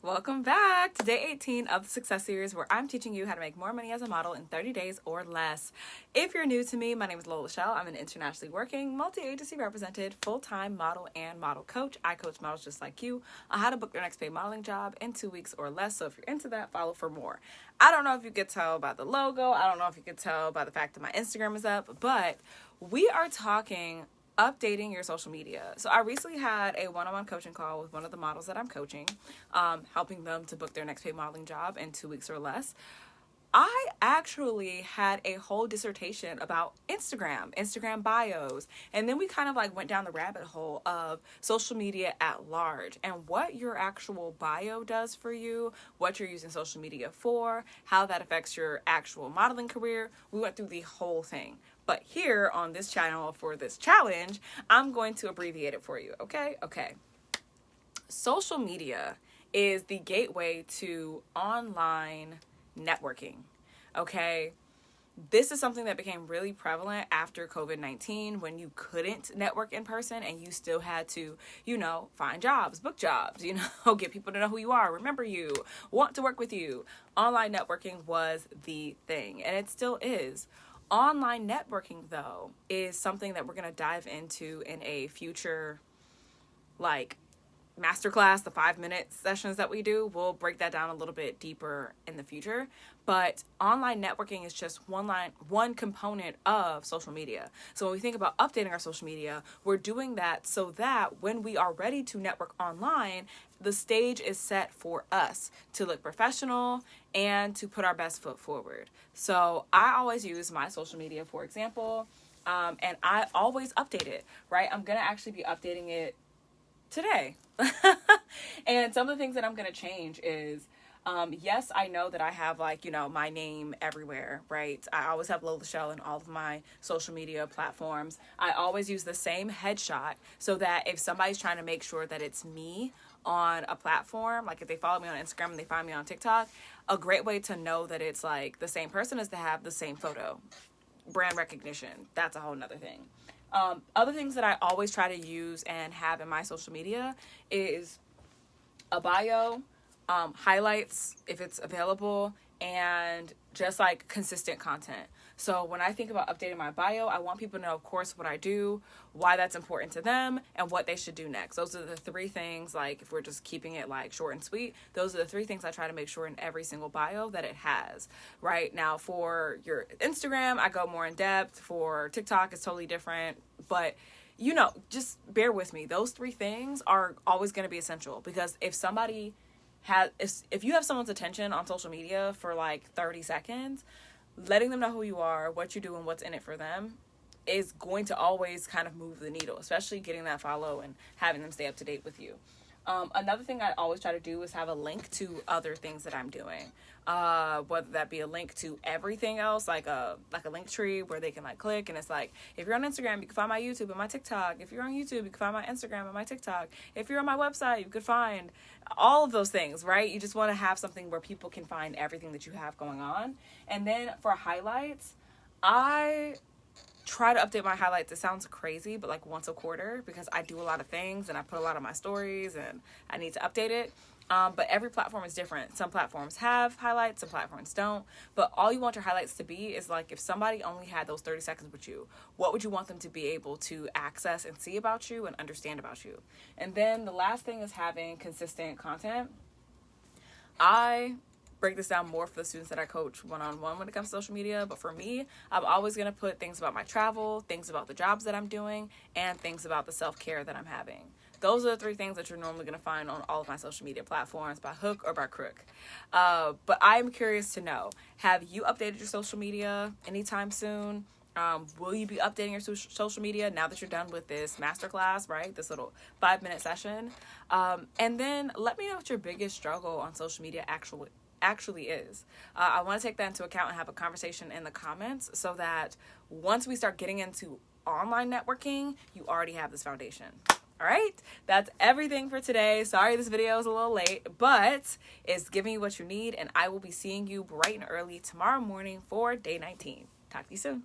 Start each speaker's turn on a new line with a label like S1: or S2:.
S1: Welcome back to day 18 of the Success Series, where I'm teaching you how to make more money as a model in 30 days or less. If you're new to me, my name is Lola Shell. I'm an internationally working, multi-agency represented, full-time model and model coach. I coach models just like you on how to book their next paid modeling job in 2 weeks or less. So if you're into that, follow for more. I don't know if you could tell by the logo. I don't know if you could tell by the fact that my Instagram is up, but we are talking updating your social media. So I recently had a one-on-one coaching call with one of the models that I'm coaching, helping them to book their next paid modeling job in 2 weeks or less. I actually had a whole dissertation about Instagram bios, and then we kind of like went down the rabbit hole of social media at large and what your actual bio does for you, what you're using social media for, how that affects your actual modeling career. We went through the whole thing. But here on this channel for this challenge, I'm going to abbreviate it for you, okay? Okay. Social media is the gateway to online networking, okay? This is something that became really prevalent after COVID-19 when you couldn't network in person and you still had to, find jobs, book jobs, get people to know who you are, remember you, want to work with you. Online networking was the thing, and it still is. Online networking, though, is something that we're going to dive into in a future, masterclass, the 5-minute sessions that we do. We'll break that down a little bit deeper in the future. But online networking is just one component of social media. So when we think about updating our social media, we're doing that so that when we are ready to network online, the stage is set for us to look professional and to put our best foot forward. So I always use my social media, for example, and I always update it, right? I'm going to actually be updating it today. And some of the things that I'm going to change is, yes, I know that I have my name everywhere, right? I always have Lola Shell in all of my social media platforms. I always use the same headshot so that if somebody's trying to make sure that it's me on a platform, like if they follow me on Instagram and they find me on TikTok, a great way to know that it's like the same person is to have the same photo. Brand recognition, that's a whole nother thing. Other things that I always try to use and have in my social media is a bio, highlights if it's available, and just like consistent content. So when I think about updating my bio, I want people to know, of course, what I do, why that's important to them, and what they should do next. Those are the 3 things, if we're just keeping it short and sweet, those are the 3 things I try to make sure in every single bio that it has. Right now, for your Instagram, I go more in depth. For TikTok, it's totally different. But just bear with me. Those 3 things are always going to be essential, because if you have someone's attention on social media for 30 seconds, letting them know who you are, what you do, and what's in it for them is going to always kind of move the needle, especially getting that follow and having them stay up to date with you. Another thing I always try to do is have a link to other things that I'm doing, whether that be a link to everything else, like a link tree where they can click, and it's if you're on Instagram, you can find my YouTube and my TikTok. If you're on YouTube, you can find my Instagram and my TikTok. If you're on my website, you could find all of those things, right? You just want to have something where people can find everything that you have going on. And then for highlights, I try to update my highlights. It sounds crazy, but once a quarter, because I do a lot of things and I put a lot of my stories and I need to update it. But every platform is different. Some platforms have highlights, some platforms don't. But all you want your highlights to be is if somebody only had those 30 seconds with you, what would you want them to be able to access and see about you and understand about you? And then the last thing is having consistent content. I break this down more for the students that I coach one-on-one when it comes to social media. But for me, I'm always going to put things about my travel, things about the jobs that I'm doing, and things about the self-care that I'm having. Those are the 3 things that you're normally going to find on all of my social media platforms by hook or by crook. But I'm curious to know, have you updated your social media anytime soon? Will you be updating your social media now that you're done with this masterclass, right? This little 5-minute session. And then let me know what your biggest struggle on social media actually is. I want to take that into account and have a conversation in the comments so that once we start getting into online networking, you already have this foundation. All right, that's everything for today. Sorry this video is a little late, but it's giving you what you need, and I will be seeing you bright and early tomorrow morning for day 19. Talk to you soon.